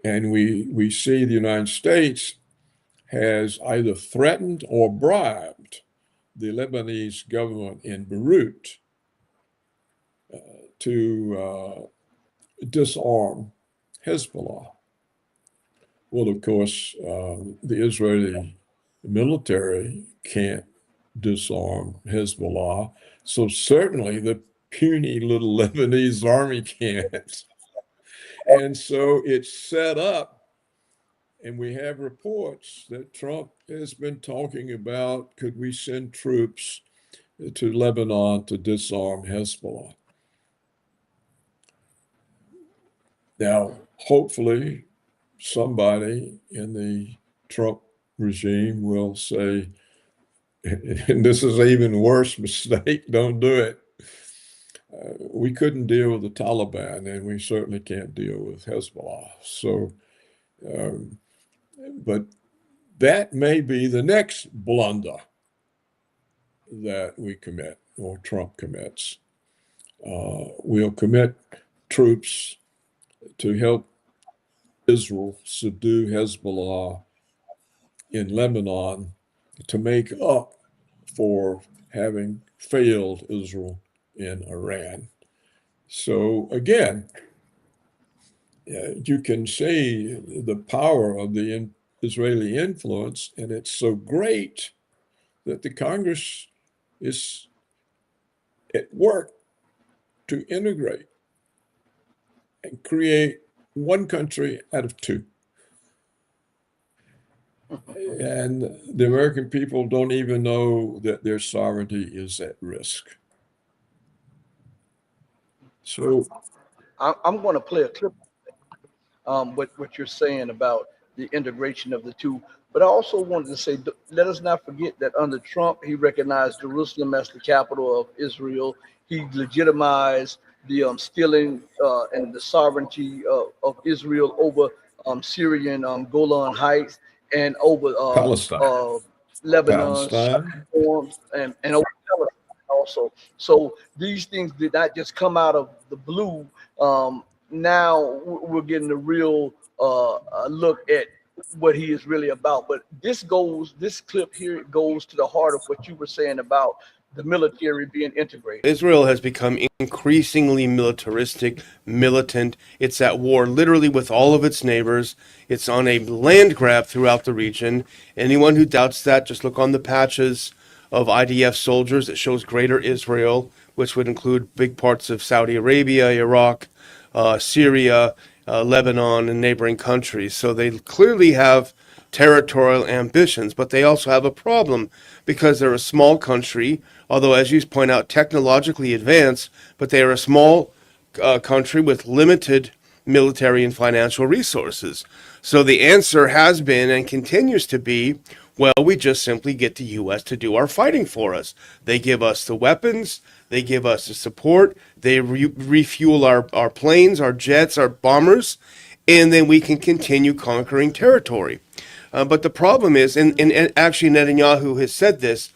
we see the United States has either threatened or bribed the Lebanese government in Beirut to disarm Hezbollah. Well, of course, the Israeli military can't disarm Hezbollah, so certainly the puny little Lebanese army can't. And so it's set up, and we have reports that Trump has been talking about, could we send troops to Lebanon to disarm Hezbollah? Now, hopefully, somebody in the Trump regime will say, and this is an even worse mistake, don't do it. We couldn't deal with the Taliban, and we certainly can't deal with Hezbollah. So, but that may be the next blunder that we commit, or Trump commits. We'll commit troops to help Israel subdue Hezbollah in Lebanon to make up for having failed Israel in Iran. So again, you can see the power of the Israeli influence, and it's so great that the Congress is at work to integrate and create one country out of two. And the American people don't even know that their sovereignty is at risk. So I'm going to play a clip what you're saying about the integration of the two. But I also wanted to say, let us not forget that under Trump, he recognized Jerusalem as the capital of Israel. He legitimized the stealing and the sovereignty of Israel over Syrian Golan Heights and over Palestine. Lebanon Palestine. and over Palestine also. So these things did not just come out of the blue. now we're getting a real look at what he is really about. But this clip here goes to the heart of what you were saying about the military being integrated. Israel has become increasingly militaristic, militant. It's at war literally with all of its neighbors. It's on a land grab throughout the region. Anyone who doubts that, just look on the patches of IDF soldiers. It shows greater Israel, which would include big parts of Saudi Arabia, Iraq, Syria, Lebanon, and neighboring countries. So they clearly have territorial ambitions, but they also have a problem because they're a small country, although, as you point out, technologically advanced, but they are a small country with limited military and financial resources. So the answer has been and continues to be, well, we just simply get the U.S. to do our fighting for us. They give us the weapons, they give us the support, they refuel our planes, our jets, our bombers, and then we can continue conquering territory. But the problem is, and actually Netanyahu has said this,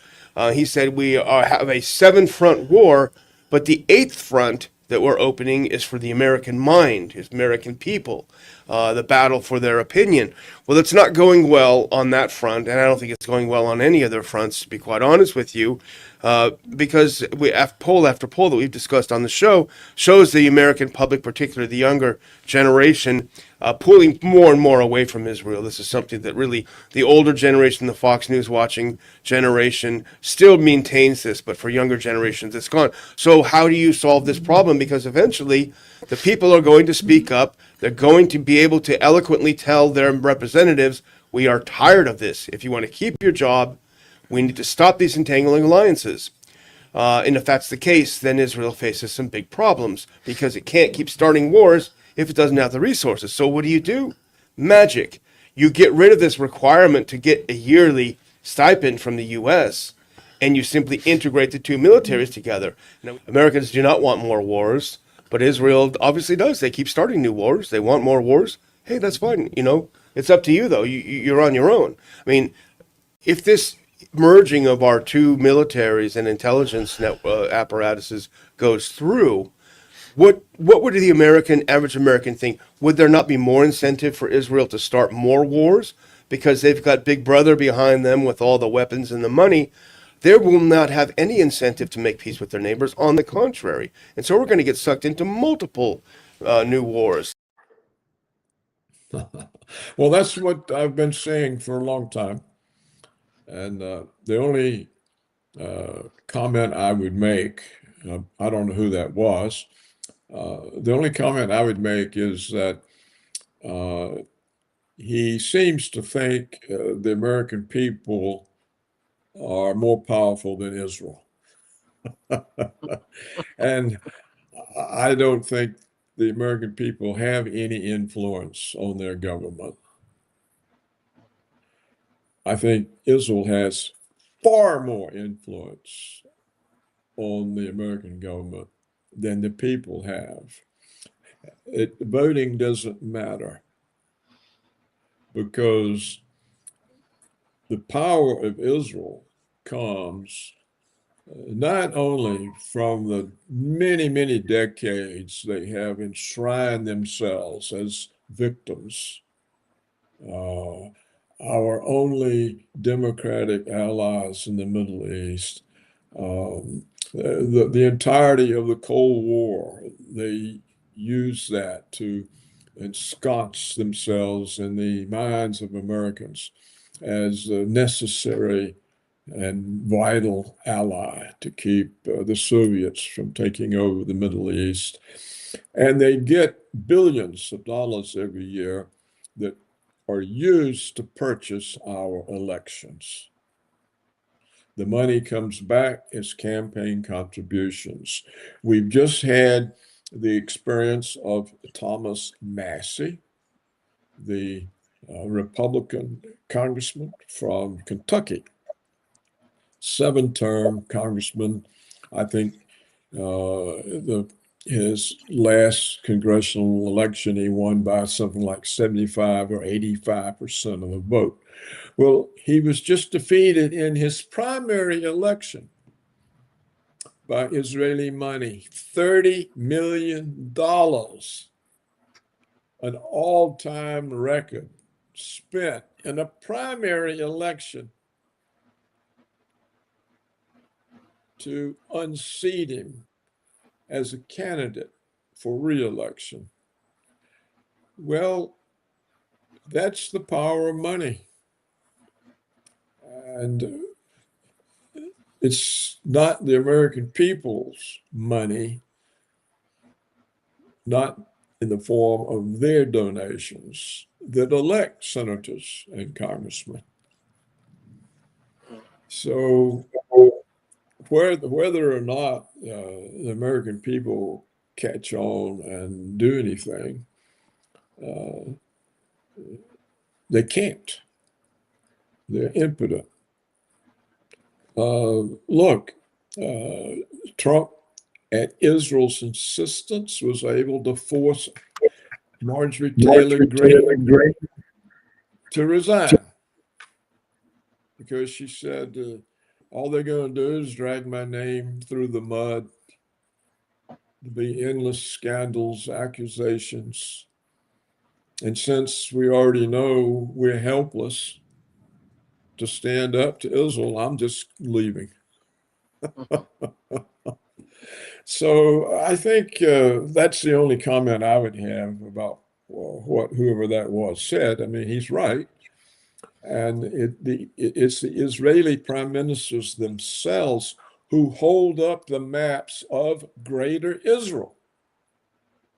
he said have a seven-front war, but the eighth front that we're opening is for the American mind, is American people, the battle for their opinion. Well, it's not going well on that front, and I don't think it's going well on any other fronts, to be quite honest with you, because poll after poll that we've discussed on the show shows the American public, particularly the younger generation, pulling more and more away from Israel. This is something that really the older generation, the Fox News watching generation, still maintains this, but for younger generations, it's gone. So how do you solve this problem? Because eventually the people are going to speak up. They're going to be able to eloquently tell their representatives, we are tired of this. If you want to keep your job, we need to stop these entangling alliances. And if that's the case, then Israel faces some big problems because it can't keep starting wars if it doesn't have the resources. So what do? Magic. You get rid of this requirement to get a yearly stipend from the U.S., and you simply integrate the two militaries together. Now, Americans do not want more wars, but Israel obviously does. They keep starting new wars. They want more wars. Hey, that's fine. It's up to you, though. You're on your own. I mean, if this merging of our two militaries and intelligence apparatuses goes through, what would the average American think? Would there not be more incentive for Israel to start more wars because they've got Big Brother behind them with all the weapons and the money? They will not have any incentive to make peace with their neighbors. On the contrary, and so we're going to get sucked into multiple new wars. Well, that's what I've been saying for a long time. And the only comment I would make, I don't know who that was, the only comment I would make is that he seems to think the American people are more powerful than Israel. And I don't think the American people have any influence on their government. I think Israel has far more influence on the American government than the people have. Voting doesn't matter because the power of Israel comes not only from the many, many decades they have enshrined themselves as victims. Our only democratic allies in the Middle East, the entirety of the Cold War, they used that to ensconce themselves in the minds of Americans as a necessary and vital ally to keep the Soviets from taking over the Middle East. And they get billions of dollars every year that are used to purchase our elections. The money comes back as campaign contributions. We've just had the experience of Thomas Massey, the Republican congressman from Kentucky, seven-term congressman. I think his last congressional election, he won by something like 75 or 85% of the vote. Well, he was just defeated in his primary election by Israeli money, $30 million an all-time record spent in a primary election to unseat him as a candidate for re-election. Well, that's the power of money. And it's not the American people's money, not in the form of their donations, that elect senators and congressmen. So whether or not the American people catch on and do anything, they can't. They're impotent. Look, Trump, at Israel's insistence, was able to force Marjorie Taylor Greene to resign because she said, all they're going to do is drag my name through the mud. There'll be endless scandals, accusations. And since we already know we're helpless to stand up to Israel, I'm just leaving. So I think that's the only comment I would have about what whoever that was said. I mean, he's right. And it's the Israeli prime ministers themselves who hold up the maps of Greater Israel.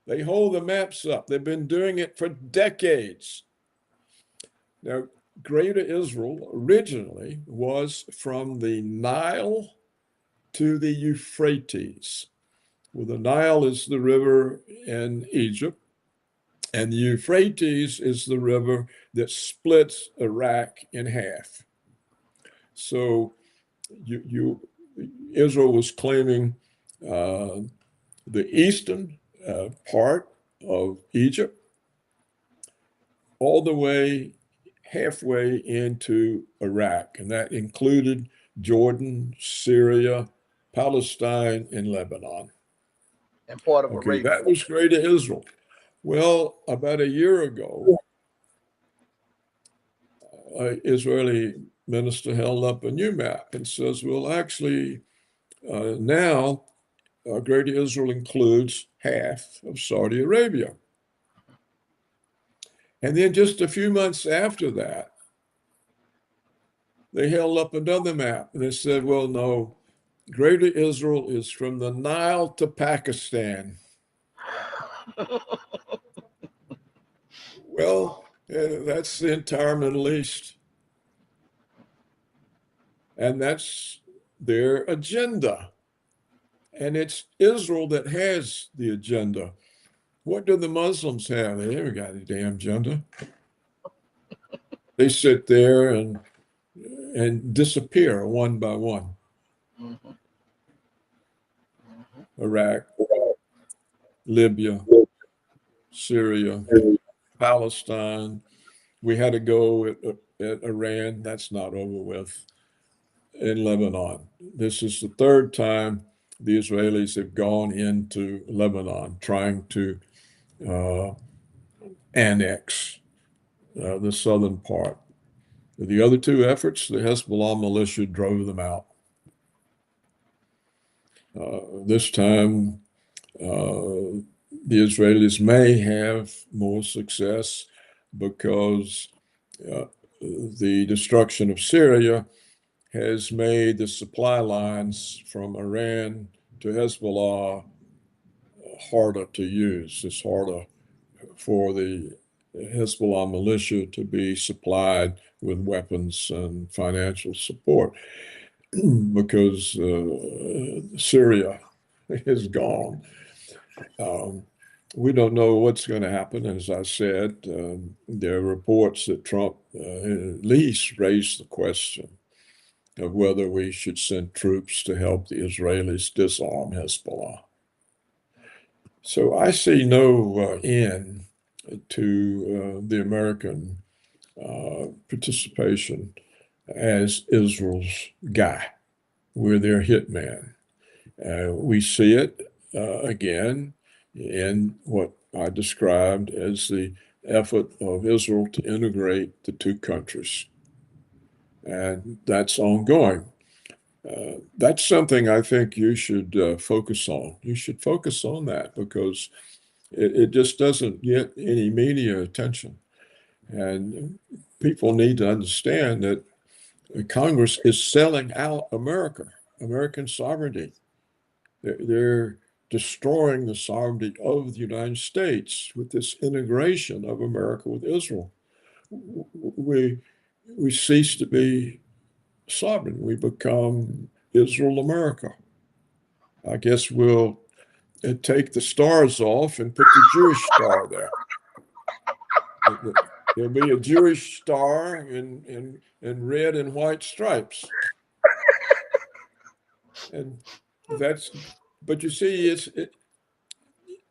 They hold the maps up. They've been doing it for decades. Now, Greater Israel originally was from the Nile to the Euphrates. Well, the Nile is the river in Egypt, and the Euphrates is the river that splits Iraq in half. So Israel was claiming the eastern part of Egypt all the way halfway into Iraq, and that included Jordan, Syria, Palestine, and Lebanon. And part of Okay, Arabia. that was Greater Israel. Well, about a year ago, an Israeli minister held up a new map and says, well, actually, now Greater Israel includes half of Saudi Arabia. And then just a few months after that, they held up another map and they said, well, no, Greater Israel is from the Nile to Pakistan. Well, that's the entire Middle East. And that's their agenda. And it's Israel that has the agenda. What do the Muslims have? They haven't got a damn agenda. They sit there and disappear one by one. Mm-hmm. Iraq, Libya, Syria, Palestine. We had to go at Iran. That's not over with. In Lebanon. This is the third time the Israelis have gone into Lebanon trying to annex the southern part. The other two efforts, the Hezbollah militia drove them out. This time, the Israelis may have more success because the destruction of Syria has made the supply lines from Iran to Hezbollah harder to use. It's harder for the Hezbollah militia to be supplied with weapons and financial support because Syria is gone. We don't know what's going to happen. As I said, there are reports that Trump at least raised the question of whether we should send troops to help the Israelis disarm Hezbollah. So I see no end to the American participation as Israel's guy. We're their hitman. We see it again in what I described as the effort of Israel to integrate the two countries. And that's ongoing. That's something I think you should focus on. You should focus on that because it just doesn't get any media attention. And people need to understand that Congress is selling out America, American sovereignty. They're destroying the sovereignty of the United States with this integration of America with Israel. We cease to be sovereign. We become Israel America. I guess we'll take the stars off and put the Jewish star there. There'll be a Jewish star in red and white stripes. And but you see,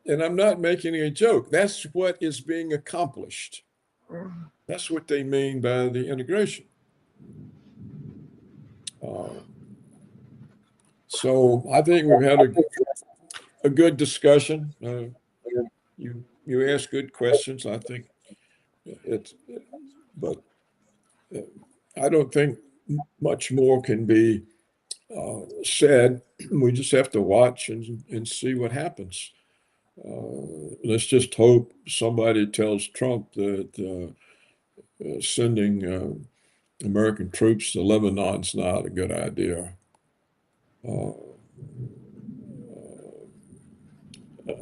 and I'm not making a joke. That's what is being accomplished. That's what they mean by the integration. So I think we've had a good discussion. You ask good questions. I think but I don't think much more can be said. We just have to watch and see what happens. Let's just hope somebody tells Trump that sending American troops to Lebanon is not a good idea.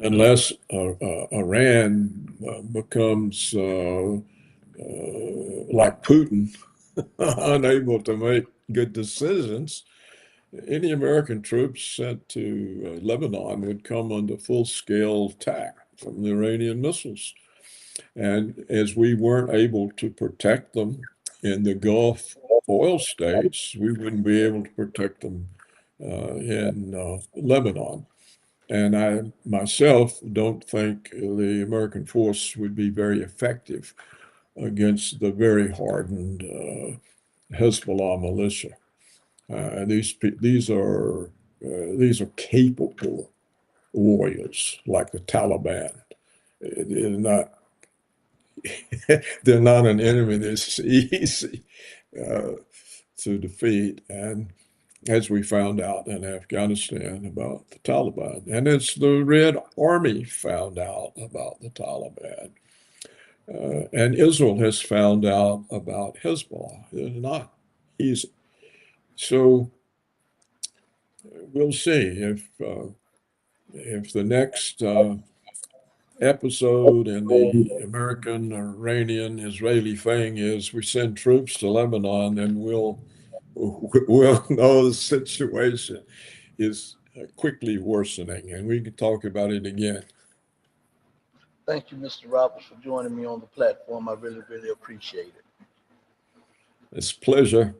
Unless Iran becomes like Putin, unable to make good decisions, any American troops sent to Lebanon would come under full-scale attack from the Iranian missiles. And as we weren't able to protect them in the Gulf oil states, we wouldn't be able to protect them in Lebanon. And I myself don't think the American force would be very effective against the very hardened Hezbollah militia. These are capable warriors like the Taliban. They're not an enemy that's easy to defeat. And as we found out in Afghanistan about the Taliban, and as the Red Army found out about the Taliban, and Israel has found out about Hezbollah. It's not easy. So we'll see if the next episode in the American, Iranian, Israeli thing is we send troops to Lebanon, then we'll know the situation is quickly worsening, and we can talk about it again. Thank you, Mr. Roberts, for joining me on the platform. I really, really appreciate it. It's a pleasure.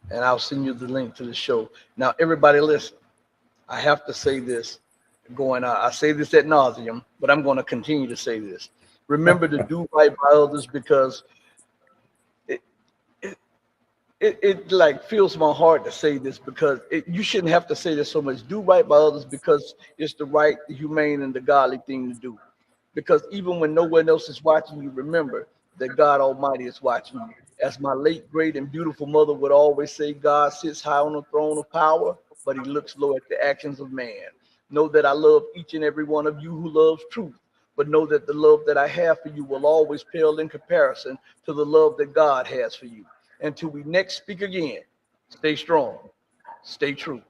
And I'll send you the link to the show. Now, everybody listen. I have to say this going out. I say this ad nauseum, but I'm going to continue to say this. Remember to do right by others, because it like fills my heart to say this, because you shouldn't have to say this so much. Do right by others because it's the right, the humane, and the godly thing to do. Because even when no one else is watching you, remember that God Almighty is watching you. As my late, great, and beautiful mother would always say, God sits high on the throne of power, but he looks low at the actions of man. Know that I love each and every one of you who loves truth, but know that the love that I have for you will always pale in comparison to the love that God has for you. Until we next speak again, stay strong, stay true,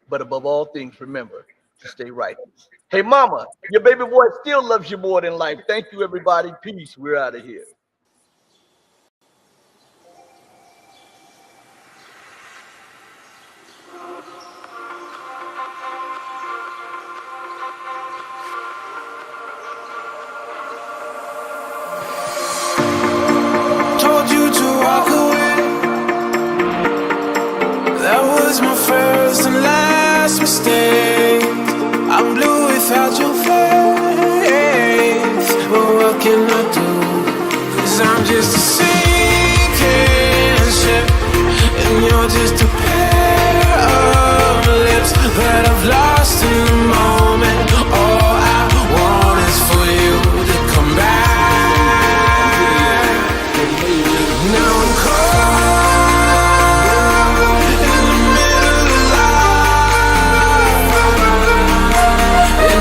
but above all things, remember to stay righteous. Hey, mama, your baby boy still loves you more than life. Thank you, everybody. Peace. We're out of here. Told you to walk away. That was my first and last mistake. I'm blue without your face. But what can I do? 'Cause I'm just a sinking ship, and you're just a